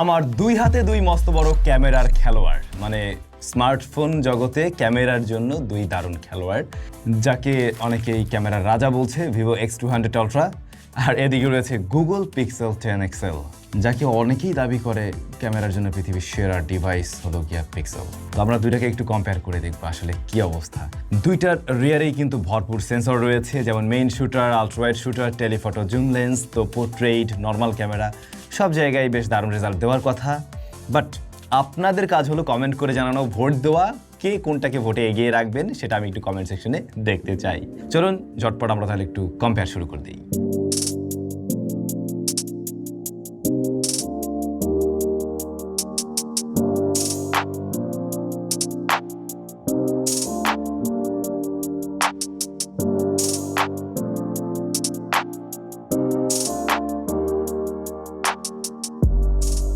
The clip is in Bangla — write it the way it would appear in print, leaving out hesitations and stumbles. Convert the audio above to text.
আমার দুই হাতে দুই মস্ত বড় ক্যামেরার খেলোয়াড়, মানে স্মার্টফোন জগতে ক্যামেরার জন্য দুই দারুণ খেলোয়াড়, যাকে অনেকেই ক্যামেরার রাজা বলছে, ভিভো X200 আলট্রা। আর এদিকে রয়েছে গুগল পিক্সেল 10 XL, যাকে অনেকেই দাবি করে ক্যামেরার জন্য পৃথিবীর সেরা ডিভাইস হলো গিয়া পিক্সেল। তো আমরা দুইটাকে একটু কম্পেয়ার করে দেখবো আসলে কি অবস্থা। দুইটার রিয়ারেই কিন্তু ভরপুর সেন্সর রয়েছে, যেমন main shooter, ultrawide shooter, telephoto zoom lens, তো পোর্ট্রেট, নর্মাল ক্যামেরা, সব জায়গায় বেশ দারুণ রেজাল্ট দেওয়ার কথা। বাট আপনাদের কাজ হলো কমেন্ট করে জানানো, ভোট দেওয়া, কে কোনটাকে ভোটে এগিয়ে রাখবেন সেটা আমি একটু কমেন্ট সেকশনে দেখতে চাই। চলুন ঝটপট আমরা তাহলে একটু কম্পেয়ার শুরু করে দিই।